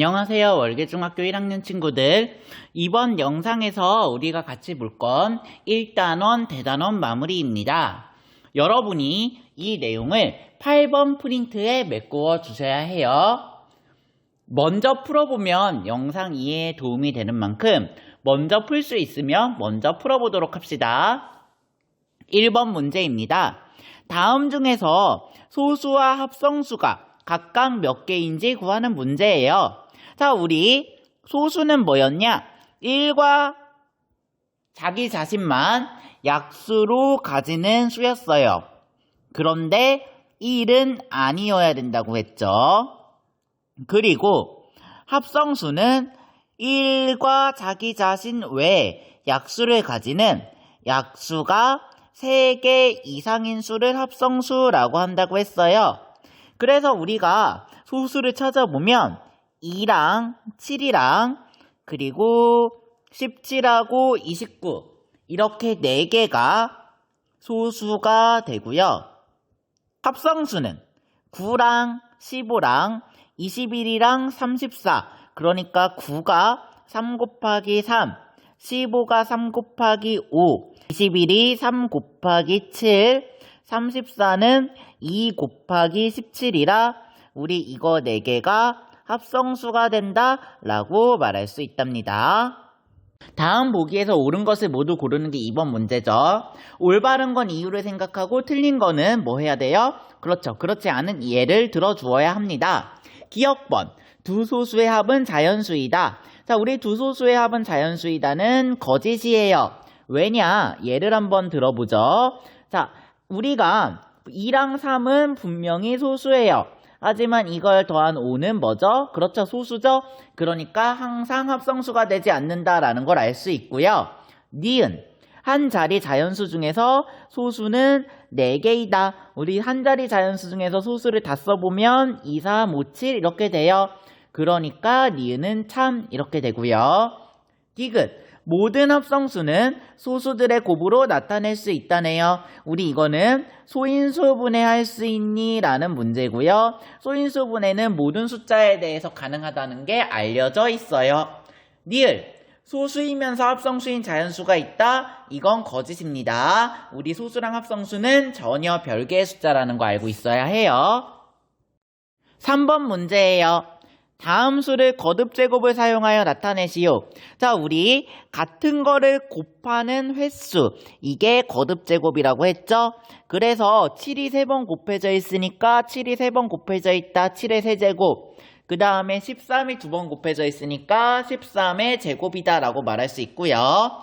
안녕하세요. 월계중학교 1학년 친구들. 이번 영상에서 우리가 같이 볼 건 1단원, 대단원 마무리입니다. 여러분이 이 내용을 8번 프린트에 메꾸어 주셔야 해요. 먼저 풀어보면 영상 이해에 도움이 되는 만큼 먼저 풀 수 있으면 먼저 풀어보도록 합시다. 1번 문제입니다. 다음 중에서 소수와 합성수가 각각 몇 개인지 구하는 문제예요. 자, 우리 소수는 뭐였냐? 1과 자기 자신만 약수로 가지는 수였어요. 그런데 1은 아니어야 된다고 했죠. 그리고 합성수는 1과 자기 자신 외에 약수를 가지는 약수가 3개 이상인 수를 합성수라고 한다고 했어요. 그래서 우리가 소수를 찾아보면 2랑 7이랑 그리고 17하고 29 이렇게 4개가 소수가 되고요. 합성수는 9랑 15랑 21이랑 34 그러니까 9가 3 곱하기 3 15가 3 곱하기 5 21이 3 곱하기 7 34는 2 곱하기 17이라 우리 이거 4개가 합성수가 된다 라고 말할 수 있답니다. 다음 보기에서 옳은 것을 모두 고르는 게 2번 문제죠. 올바른 건 이유를 생각하고 틀린 거는 뭐 해야 돼요? 그렇죠. 그렇지 않은 예를 들어주어야 합니다. 기억번. 두 소수의 합은 자연수이다. 자, 우리 두 소수의 합은 자연수이다는 거짓이에요. 왜냐? 예를 한번 들어보죠. 자, 우리가 2랑 3은 분명히 소수예요. 하지만 이걸 더한 5는 뭐죠? 그렇죠. 소수죠? 그러니까 항상 합성수가 되지 않는다라는 걸 알 수 있고요. 니은. 한 자리 자연수 중에서 소수는 4개이다. 우리 한 자리 자연수 중에서 소수를 다 써보면 2, 3, 5, 7 이렇게 돼요. 그러니까 니은은 참 이렇게 되고요. 디귿. 모든 합성수는 소수들의 곱으로 나타낼 수 있다네요. 우리 이거는 소인수분해 할 수 있니? 라는 문제고요. 소인수분해는 모든 숫자에 대해서 가능하다는 게 알려져 있어요. 니을. 소수이면서 합성수인 자연수가 있다? 이건 거짓입니다. 우리 소수랑 합성수는 전혀 별개의 숫자라는 거 알고 있어야 해요. 3번 문제예요. 다음 수를 거듭 제곱을 사용하여 나타내시오. 자, 우리 같은 거를 곱하는 횟수, 이게 거듭 제곱이라고 했죠? 그래서 7이 3번 곱해져 있으니까 7이 3번 곱해져 있다, 7의 세제곱. 그 다음에 13이 2번 곱해져 있으니까 13의 제곱이다 라고 말할 수 있고요.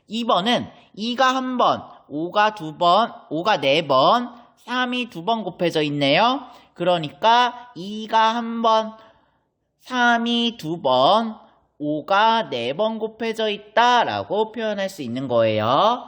2번은 2가 1번, 5가 2번, 5가 4번, 3이 2번 곱해져 있네요. 그러니까 2가 1번, 3이 2번, 5가 4번 곱해져 있다 라고 표현할 수 있는 거예요.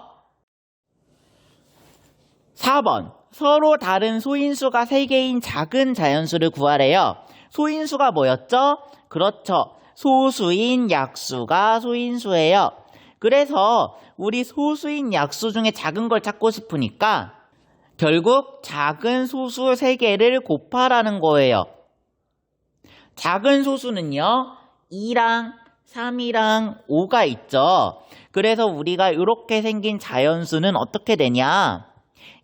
4번. 서로 다른 소인수가 3개인 작은 자연수를 구하래요. 소인수가 뭐였죠? 그렇죠. 소수인 약수가 소인수예요. 그래서 우리 소수인 약수 중에 작은 걸 찾고 싶으니까 결국 작은 소수 3개를 곱하라는 거예요. 작은 소수는요, 2랑 3이랑 5가 있죠. 그래서 우리가 이렇게 생긴 자연수는 어떻게 되냐?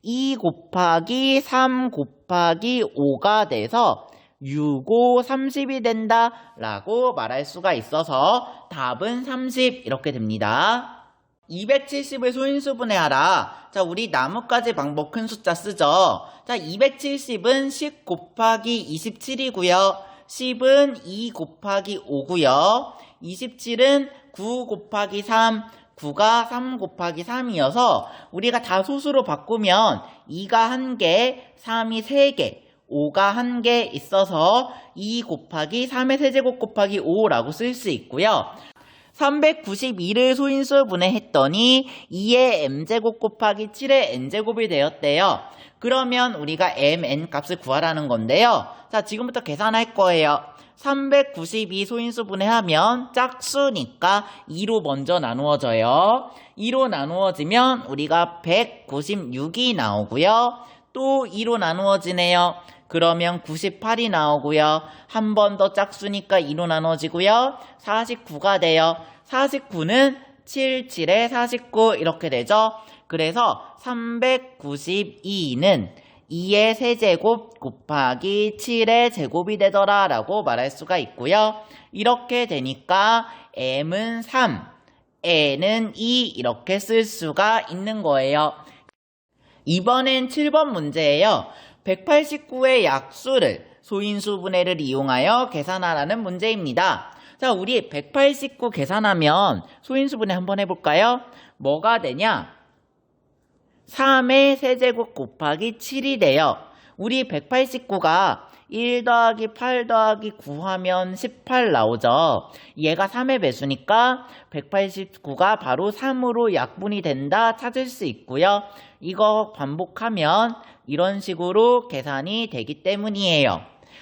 2 곱하기 3 곱하기 5가 돼서 6, 5, 30이 된다 라고 말할 수가 있어서 답은 30 이렇게 됩니다. 270을 소인수분해하라. 자, 우리 나뭇가지 방법 큰 숫자 쓰죠. 자, 270은 10 곱하기 27이고요. 10은 2 곱하기 5고요. 27은 9 곱하기 3, 9가 3 곱하기 3이어서 우리가 다 소수로 바꾸면 2가 1개, 3이 3개, 5가 1개 있어서 2 곱하기 3의 세제곱 곱하기 5라고 쓸 수 있고요. 392를 소인수 분해했더니 2의 m제곱 곱하기 7의 n제곱이 되었대요. 그러면 우리가 mn 값을 구하라는 건데요. 자, 지금부터 계산할 거예요. 392 소인수 분해하면 짝수니까 2로 먼저 나누어져요. 2로 나누어지면 우리가 196이 나오고요. 또 2로 나누어지네요. 그러면 98이 나오고요. 한 번 더 짝수니까 2로 나눠지고요. 49가 돼요. 49는 7, 7에 49 이렇게 되죠. 그래서 392는 2의 세제곱 곱하기 7의 제곱이 되더라 라고 말할 수가 있고요. 이렇게 되니까 m은 3, n은 2 이렇게 쓸 수가 있는 거예요. 이번엔 7번 문제예요. 189의 약수를 소인수 분해를 이용하여 계산하라는 문제입니다. 자, 우리 189 계산하면 소인수 분해 한번 해볼까요? 뭐가 되냐? 3의 세제곱 곱하기 7이 돼요. 우리 189가 1 더하기 8 더하기 9 하면 18 나오죠. 얘가 3의 배수니까 189가 바로 3으로 약분이 된다 찾을 수 있고요. 이거 반복하면 이런 식으로 계산이 되기 때문이에요.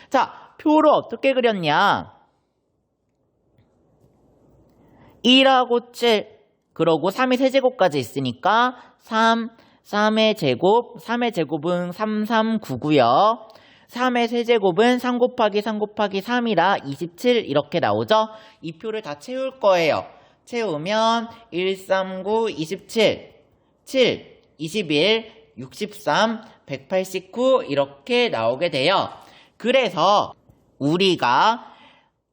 자, 표로 어떻게 그렸냐? 1하고 7, 그러고 3의 세제곱까지 있으니까 3의 제곱은 3399고요. 3의 세제곱은 3 곱하기 3 곱하기 3이라 27 이렇게 나오죠. 이 표를 다 채울 거예요. 채우면 139, 27, 7, 21, 63, 189 이렇게 나오게 돼요. 그래서 우리가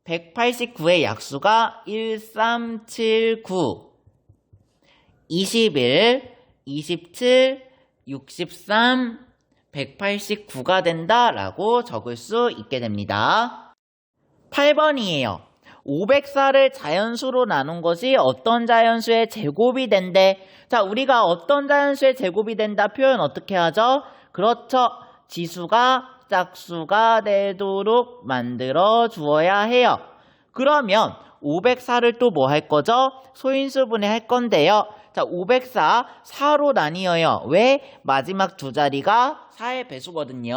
189의 약수가 1379, 21, 27, 63, 189가 된다라고 적을 수 있게 됩니다. 8번이에요. 504를 자연수로 나눈 것이 어떤 자연수의 제곱이 된대. 자, 우리가 어떤 자연수의 제곱이 된다 표현 어떻게 하죠? 그렇죠. 지수가 짝수가 되도록 만들어 주어야 해요. 그러면 504를 또 뭐 할 거죠? 소인수분해 할 건데요. 자, 504, 4로 나뉘어요. 왜? 마지막 두 자리가 4의 배수거든요.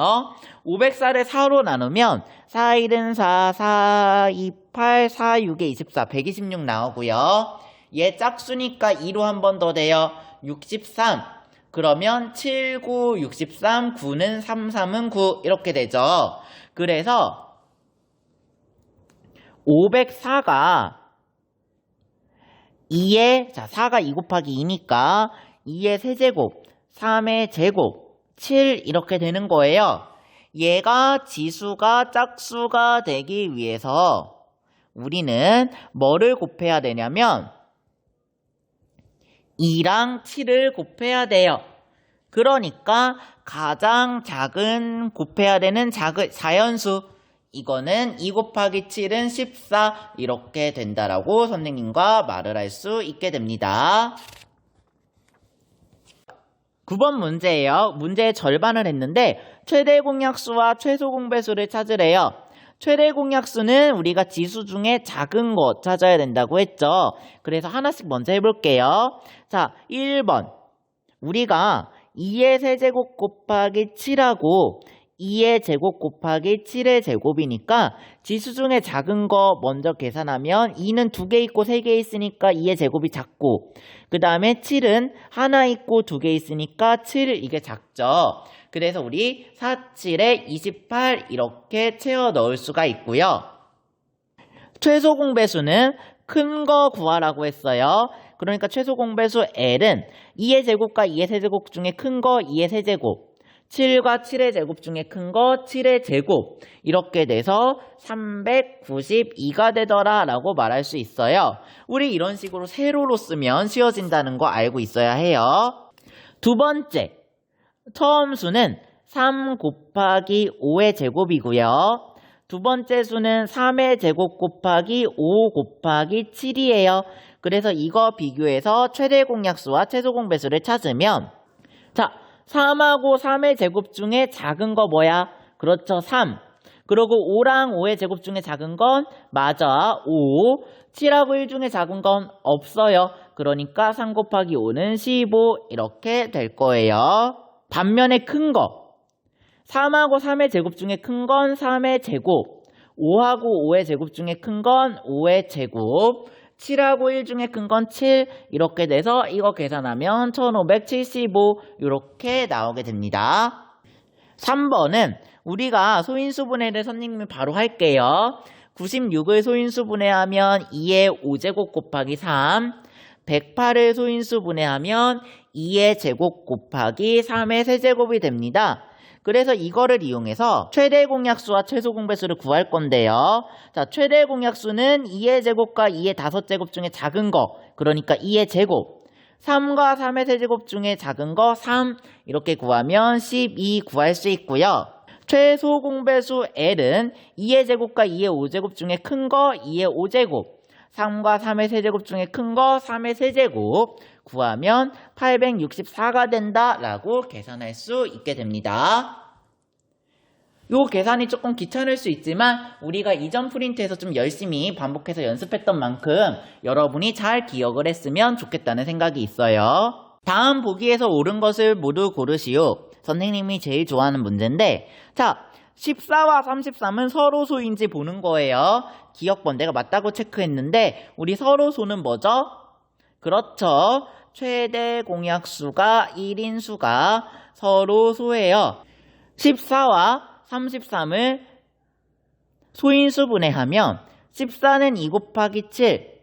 504를 4로 나누면 4, 1은 4, 4, 2, 8, 4, 6에 24, 126 나오고요. 얘 짝수니까 2로 한 번 더 돼요. 63. 그러면 7, 9, 63, 9는 3, 3은 9 이렇게 되죠. 그래서 504가 2의, 자, 4가 2 곱하기 2니까 2의 세제곱, 3의 제곱, 7 이렇게 되는 거예요. 얘가 지수가 짝수가 되기 위해서 우리는 뭐를 곱해야 되냐면 2랑 7을 곱해야 돼요. 그러니까 가장 작은 곱해야 되는 자연수, 이거는 2 곱하기 7은 14 이렇게 된다라고 선생님과 말을 할 수 있게 됩니다. 9번 문제예요. 문제의 절반을 했는데 최대 공약수와 최소 공배수를 찾으래요. 최대 공약수는 우리가 지수 중에 작은 거 찾아야 된다고 했죠. 그래서 하나씩 먼저 해볼게요. 자, 1번. 우리가 2의 세제곱 곱하기 7하고 2의 제곱 곱하기 7의 제곱이니까 지수 중에 작은 거 먼저 계산하면 2는 2개 있고 3개 있으니까 2의 제곱이 작고, 그 다음에 7은 하나 있고 2개 있으니까 7 이게 작죠. 그래서 우리 4, 7에 28 이렇게 채워 넣을 수가 있고요. 최소 공배수는 큰 거 구하라고 했어요. 그러니까 최소 공배수 L은 2의 제곱과 2의 세제곱 중에 큰 거 2의 세제곱, 7과 7의 제곱 중에 큰 거 7의 제곱 이렇게 돼서 392가 되더라 라고 말할 수 있어요. 우리 이런 식으로 세로로 쓰면 쉬워진다는 거 알고 있어야 해요. 두 번째, 처음 수는 3 곱하기 5의 제곱이고요. 두 번째 수는 3의 제곱 곱하기 5 곱하기 7이에요. 그래서 이거 비교해서 최대 공약수와 최소 공배수를 찾으면, 자, 3하고 3의 제곱 중에 작은 거 뭐야? 그렇죠, 3. 그리고 5랑 5의 제곱 중에 작은 건 맞아, 5. 7하고 1 중에 작은 건 없어요. 그러니까 3 곱하기 5는 15 이렇게 될 거예요. 반면에 큰 거, 3하고 3의 제곱 중에 큰 건 3의 제곱, 5하고 5의 제곱 중에 큰 건 5의 제곱, 7하고 1 중에 큰 건 7 이렇게 돼서 이거 계산하면 1575 이렇게 나오게 됩니다. 3번은 우리가 소인수분해를 선생님이 바로 할게요. 96을 소인수분해하면 2의 5제곱 곱하기 3, 108을 소인수분해하면 2의 제곱 곱하기 3의 세제곱이 됩니다. 그래서 이거를 이용해서 최대 공약수와 최소 공배수를 구할 건데요. 자, 최대 공약수는 2의 제곱과 2의 5제곱 중에 작은 거, 그러니까 2의 제곱. 3과 3의 세제곱 중에 작은 거 3, 이렇게 구하면 12 구할 수 있고요. 최소 공배수 L은 2의 제곱과 2의 5제곱 중에 큰 거 2의 5제곱, 3과 3의 세제곱 중에 큰 거 3의 세제곱 구하면 864가 된다라고 계산할 수 있게 됩니다. 요 계산이 조금 귀찮을 수 있지만 우리가 이전 프린트에서 좀 열심히 반복해서 연습했던 만큼 여러분이 잘 기억을 했으면 좋겠다는 생각이 있어요. 다음 보기에서 옳은 것을 모두 고르시오. 선생님이 제일 좋아하는 문제인데, 자, 14와 33은 서로소인지 보는 거예요. 기억번 내가 맞다고 체크했는데 우리 서로소는 뭐죠? 그렇죠. 최대 공약수가 1인 수가 서로소예요. 14와 33을 소인수분해하면 14는 2 곱하기 7,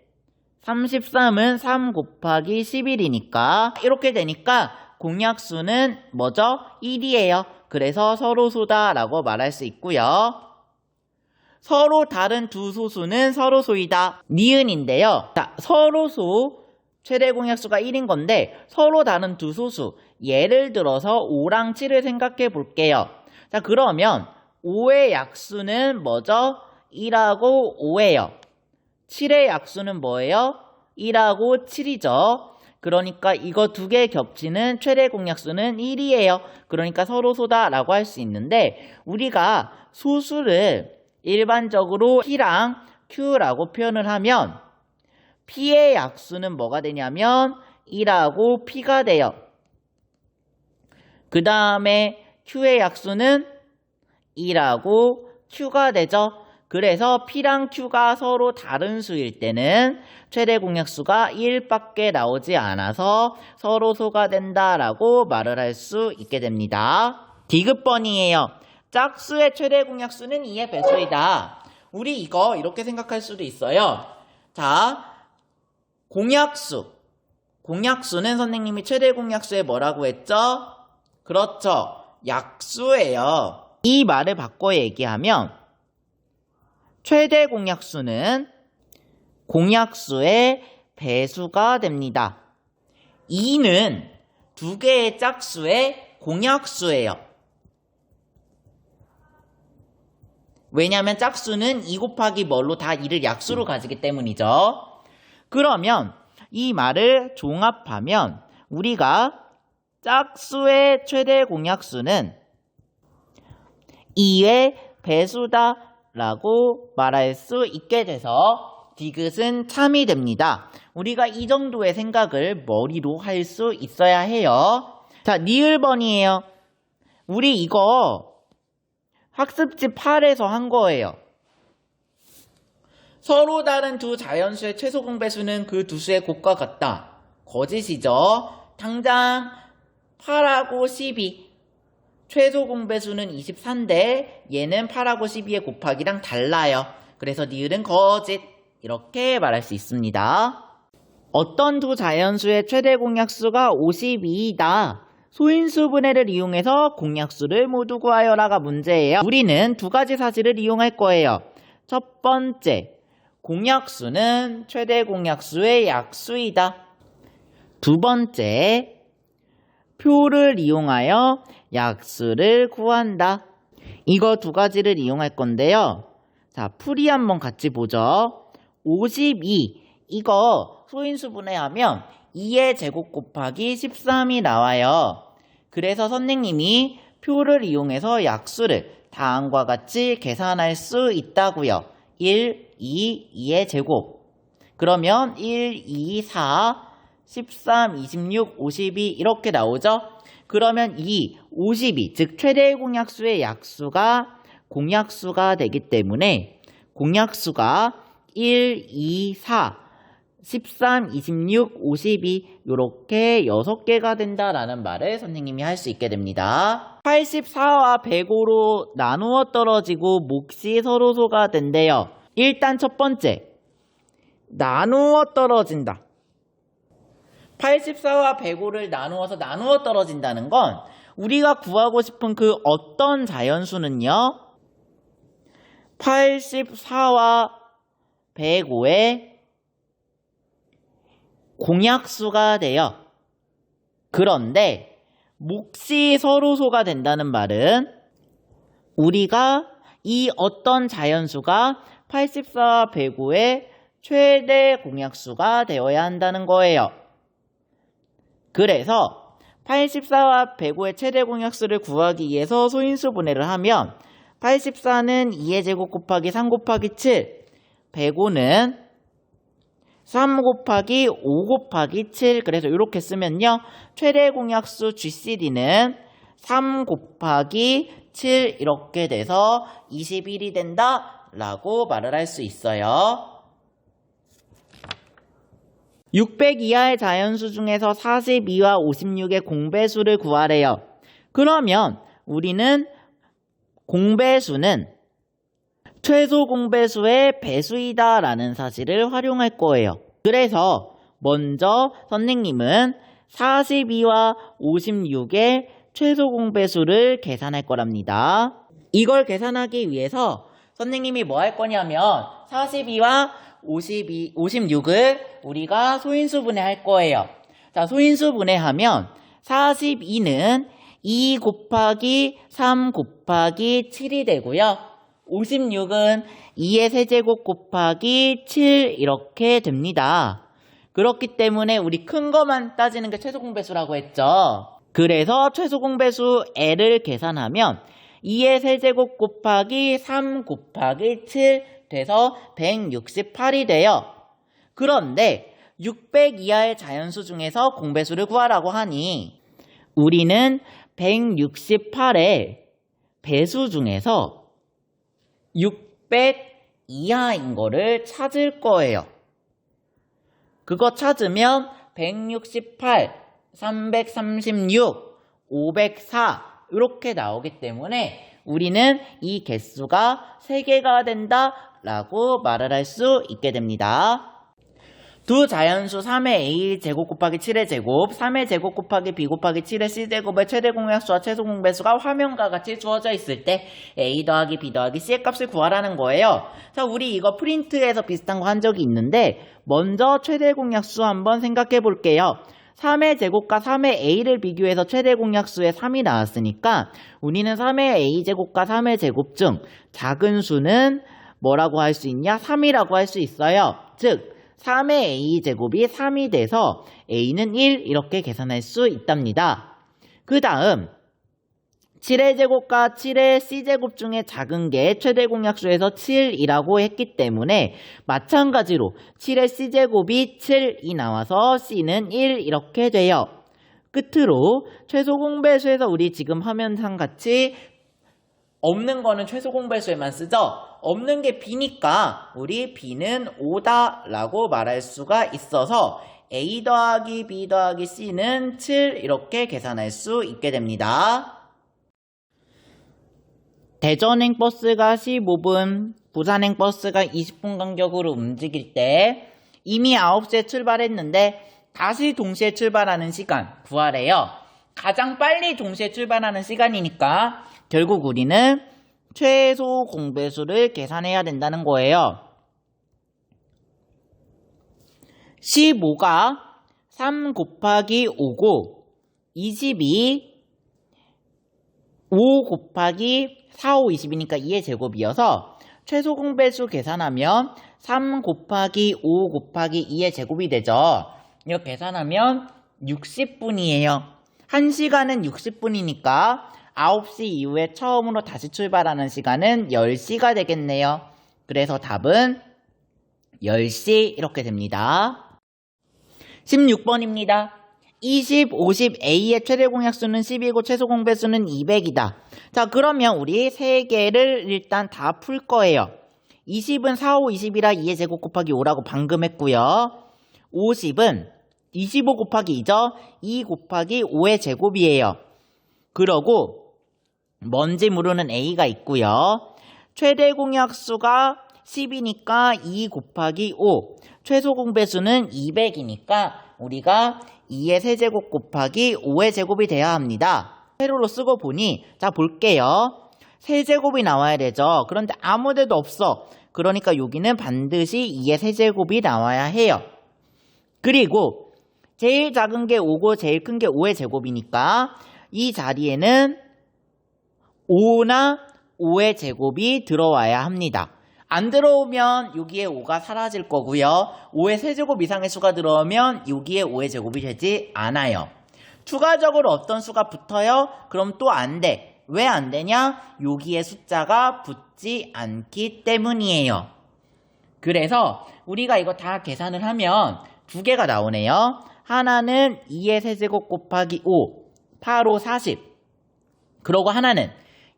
33은 3 곱하기 11이니까 이렇게 되니까 공약수는 뭐죠? 1이에요. 그래서 서로소다라고 말할 수 있고요. 서로 다른 두 소수는 서로소이다. 니은인데요. 자, 서로소 최대 공약수가 1인 건데 서로 다른 두 소수, 예를 들어서 5랑 7을 생각해 볼게요. 자, 그러면 5의 약수는 뭐죠? 1하고 5예요. 7의 약수는 뭐예요? 1하고 7이죠. 그러니까 이거 두 개 겹치는 최대 공약수는 1이에요. 그러니까 서로소다라고 할 수 있는데 우리가 소수를 일반적으로 P랑 Q라고 표현을 하면 P의 약수는 뭐가 되냐면 1하고 P가 돼요. 그 다음에 Q의 약수는 1하고 Q가 되죠. 그래서 P랑 Q가 서로 다른 수일 때는 최대 공약수가 1밖에 나오지 않아서 서로소가 된다라고 말을 할 수 있게 됩니다. 디귿번이에요. 짝수의 최대 공약수는 2의 배수이다. 우리 이거 이렇게 생각할 수도 있어요. 자, 공약수는 선생님이 최대 공약수에 뭐라고 했죠? 그렇죠. 약수예요. 이 말을 바꿔 얘기하면 최대 공약수는 공약수의 배수가 됩니다. 2는 두 개의 짝수의 공약수예요. 왜냐하면 짝수는 2 곱하기 뭘로 다 2를 약수로 가지기 때문이죠. 그러면 이 말을 종합하면 우리가 짝수의 최대 공약수는 2의 배수다 라고 말할 수 있게 돼서 디귿은 참이 됩니다. 우리가 이 정도의 생각을 머리로 할 수 있어야 해요. 자, 니을번이에요. 우리 이거 학습지 8에서 한 거예요. 서로 다른 두 자연수의 최소 공배수는 그 두 수의 곱과 같다. 거짓이죠. 당장 8하고 12 최소 공배수는 24인데 얘는 8하고 12의 곱하기랑 달라요. 그래서 니을은 거짓, 이렇게 말할 수 있습니다. 어떤 두 자연수의 최대 공약수가 52이다. 소인수분해를 이용해서 공약수를 모두 구하여라가 문제예요. 우리는 두 가지 사실을 이용할 거예요. 첫 번째, 공약수는 최대 공약수의 약수이다. 두 번째, 표를 이용하여 약수를 구한다. 이거 두 가지를 이용할 건데요. 자, 풀이 한번 같이 보죠. 52, 이거 소인수분해하면 2의 제곱 곱하기 13이 나와요. 그래서 선생님이 표를 이용해서 약수를 다음과 같이 계산할 수 있다고요. 1, 2, 2의 제곱. 그러면 1, 2, 4, 13, 26, 52 이렇게 나오죠? 그러면 이 52, 즉 최대 공약수의 약수가 공약수가 되기 때문에 공약수가 1, 2, 4, 13, 26, 52 이렇게 6개가 된다라는 말을 선생님이 할 수 있게 됩니다. 84와 105로 나누어 떨어지고 몫이 서로소가 된대요. 일단 첫 번째, 나누어 떨어진다. 84와 105를 나누어 떨어진다는 건 우리가 구하고 싶은 그 어떤 자연수는요, 84와 105의 공약수가 돼요. 그런데 몫이 서로소가 된다는 말은 우리가 이 어떤 자연수가 84와 105의 최대 공약수가 되어야 한다는 거예요. 그래서 84와 105의 최대 공약수를 구하기 위해서 소인수 분해를 하면 84는 2의 제곱 곱하기 3 곱하기 7, 105는 3 곱하기 5 곱하기 7. 그래서 이렇게 쓰면요, 최대 공약수 GCD는 3 곱하기 7 이렇게 돼서 21이 된다 라고 말을 할 수 있어요. 600 이하의 자연수 중에서 42와 56의 공배수를 구하래요. 그러면 우리는 공배수는 최소 공배수의 배수이다 라는 사실을 활용할 거예요. 그래서 먼저 선생님은 42와 56의 최소 공배수를 계산할 거랍니다. 이걸 계산하기 위해서 선생님이 뭐 할 거냐면 42와 56을 우리가 소인수 분해할 거예요. 자, 소인수 분해하면 42는 2 곱하기 3 곱하기 7이 되고요. 56은 2의 세제곱 곱하기 7 이렇게 됩니다. 그렇기 때문에 우리 큰 거만 따지는 게 최소 공배수라고 했죠. 그래서 최소 공배수 L을 계산하면 2의 세제곱 곱하기 3 곱하기 7 돼서 168이 돼요. 그런데 600 이하의 자연수 중에서 공배수를 구하라고 하니 우리는 168의 배수 중에서 600 이하인 거를 찾을 거예요. 그거 찾으면 168, 336, 504 이렇게 나오기 때문에 우리는 이 개수가 3개가 된다라고 말을 할 수 있게 됩니다. 두 자연수 3의 a 제곱 곱하기 7의 제곱, 3의 제곱 곱하기 b 곱하기 7의 c제곱의 최대 공약수와 최소 공배수가 화면과 같이 주어져 있을 때 a 더하기 b 더하기 c의 값을 구하라는 거예요. 자, 우리 이거 프린트에서 비슷한 거 한 적이 있는데 먼저 최대 공약수 한번 생각해 볼게요. 3의 제곱과 3의 a를 비교해서 최대 공약수에 3이 나왔으니까 우리는 3의 a제곱과 3의 제곱 중 작은 수는 뭐라고 할 수 있냐? 3이라고 할 수 있어요. 즉 3의 a제곱이 3이 돼서 a는 1 이렇게 계산할 수 있답니다. 그 다음 7의 제곱과 7의 c제곱 중에 작은 게 최대 공약수에서 7이라고 했기 때문에 마찬가지로 7의 c제곱이 7이 나와서 c는 1 이렇게 돼요. 끝으로 최소 공배수에서 우리 지금 화면상 같이 없는 거는 최소 공배수에만 쓰죠. 없는 게 b니까 우리 b는 5다 라고 말할 수가 있어서 a 더하기 b 더하기 c는 7 이렇게 계산할 수 있게 됩니다. 대전행 버스가 15분, 부산행 버스가 20분 간격으로 움직일 때 이미 9시에 출발했는데 다시 동시에 출발하는 시간 구하래요. 가장 빨리 동시에 출발하는 시간이니까 결국 우리는 최소 공배수를 계산해야 된다는 거예요. 15가 3 곱하기 5고 20이 5 곱하기 4, 5, 20이니까 2의 제곱이어서 최소 공배수 계산하면 3 곱하기 5 곱하기 2의 제곱이 되죠. 이거 계산하면 60분이에요. 1시간은 60분이니까 9시 이후에 처음으로 다시 출발하는 시간은 10시가 되겠네요. 그래서 답은 10시 이렇게 됩니다. 16번입니다. 20, 50, A의 최대 공약수는 10이고 최소 공배수는 200이다. 자, 그러면 우리 3개를 일단 다 풀 거예요. 20은 4, 5, 20이라 2의 제곱 곱하기 5라고 방금 했고요. 50은 25 곱하기 2죠? 2 곱하기 5의 제곱이에요. 그러고 뭔지 모르는 a가 있고요. 최대 공약수가 10이니까 2 곱하기 5. 최소 공배수는 200이니까 우리가 2의 세제곱 곱하기 5의 제곱이 돼야 합니다. 세로로 쓰고 보니 자 볼게요. 세제곱이 나와야 되죠. 그런데 아무 데도 없어. 그러니까 여기는 반드시 2의 세제곱이 나와야 해요. 그리고 제일 작은 게 5고 제일 큰 게 5의 제곱이니까 이 자리에는 5나 5의 제곱이 들어와야 합니다. 안 들어오면 여기에 5가 사라질 거고요. 5의 세제곱 이상의 수가 들어오면 여기에 5의 제곱이 되지 않아요. 추가적으로 어떤 수가 붙어요? 그럼 또 안 돼. 왜 안 되냐? 여기에 숫자가 붙지 않기 때문이에요. 그래서 우리가 이거 다 계산을 하면 두 개가 나오네요. 하나는 2의 세제곱 곱하기 5, 8, 5, 40. 그리고 하나는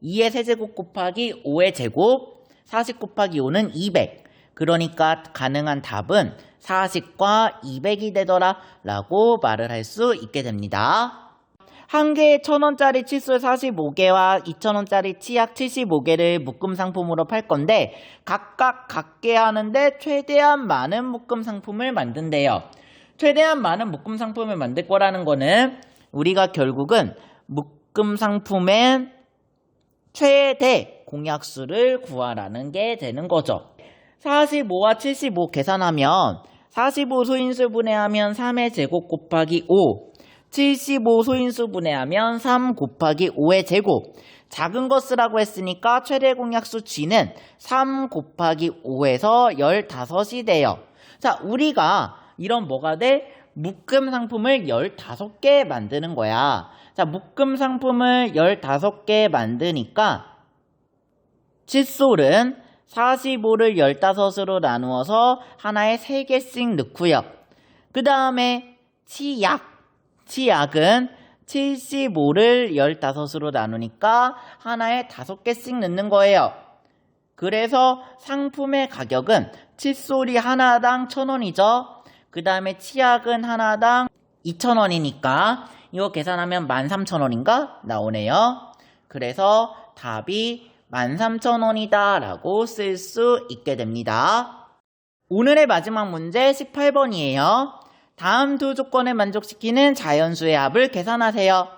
2의 세제곱 곱하기 5의 제곱, 40 곱하기 5는 200. 그러니까 가능한 답은 40과 200이 되더라 라고 말을 할 수 있게 됩니다. 한 개에 1,000원짜리 칫솔 45개와 2,000원짜리 치약 75개를 묶음 상품으로 팔 건데 각각 갖게 하는데 최대한 많은 묶음 상품을 만든대요. 최대한 많은 묶음 상품을 만들 거라는 거는 우리가 결국은 묶음 상품의 최대 공약수를 구하라는 게 되는 거죠. 45와 75 계산하면 45 소인수 분해하면 3의 제곱 곱하기 5, 75 소인수 분해하면 3 곱하기 5의 제곱. 작은 거 쓰라고 했으니까 최대 공약수 G는 3 곱하기 5에서 15이 돼요. 자, 우리가 이런 뭐가 돼? 묶음 상품을 15개 만드는 거야. 자, 묶음 상품을 15개 만드니까 칫솔은 45를 15으로 나누어서 하나에 3개씩 넣고요. 그 다음에 치약은 75를 15으로 나누니까 하나에 5개씩 넣는 거예요. 그래서 상품의 가격은 칫솔이 하나당 1,000원이죠. 그 다음에 치약은 하나당 2,000원이니까 이거 계산하면 13,000원인가 나오네요. 그래서 답이 13,000원이다 라고 쓸 수 있게 됩니다. 오늘의 마지막 문제 18번이에요. 다음 두 조건을 만족시키는 자연수의 합을 계산하세요.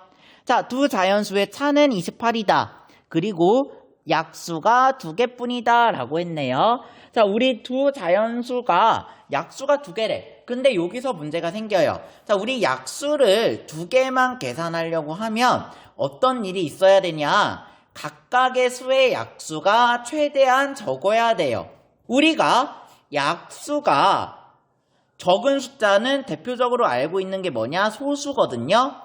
자, 두 자연수의 차는 28이다. 그리고 약수가 2개뿐이다 라고 했네요. 자, 우리 두 자연수가 약수가 2개래. 근데 여기서 문제가 생겨요. 자, 우리 약수를 2개만 계산하려고 하면 어떤 일이 있어야 되냐? 각각의 수의 약수가 최대한 적어야 돼요. 우리가 약수가 적은 숫자는 대표적으로 알고 있는 게 뭐냐? 소수거든요.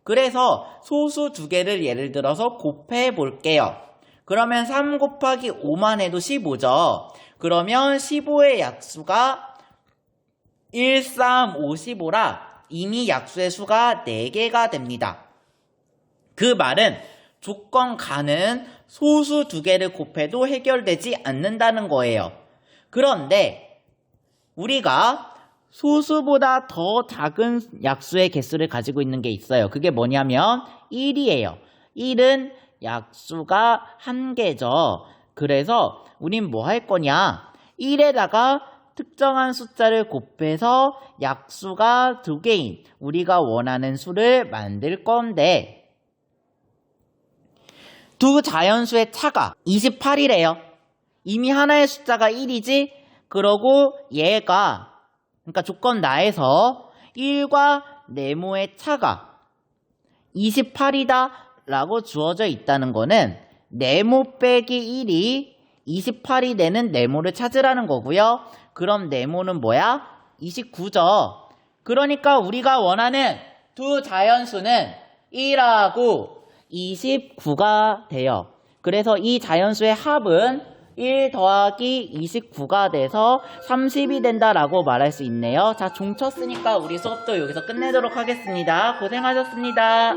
그래서 소수 2개를 예를 들어서 곱해 볼게요. 그러면 3 곱하기 5만 해도 15죠. 그러면 15의 약수가 1, 3, 5, 15라 이미 약수의 수가 4개가 됩니다. 그 말은 조건 가는 소수 2개를 곱해도 해결되지 않는다는 거예요. 그런데 우리가 소수보다 더 작은 약수의 개수를 가지고 있는 게 있어요. 그게 뭐냐면 1이에요. 1은 약수가 1개죠. 그래서 우린 뭐 할 거냐? 1에다가 특정한 숫자를 곱해서 약수가 2개인 우리가 원하는 수를 만들 건데 두 자연수의 차가 28이래요. 이미 하나의 숫자가 1이지? 그러고 얘가 그러니까 조건 나에서 1과 네모의 차가 28이다 라고 주어져 있다는 거는 네모 빼기 1이 28이 되는 네모를 찾으라는 거고요. 그럼 네모는 뭐야? 29죠. 그러니까 우리가 원하는 두 자연수는 1하고 29가 돼요. 그래서 이 자연수의 합은 1 더하기 29가 돼서 30이 된다라고 말할 수 있네요. 자, 종 쳤으니까 우리 수업도 여기서 끝내도록 하겠습니다. 고생하셨습니다.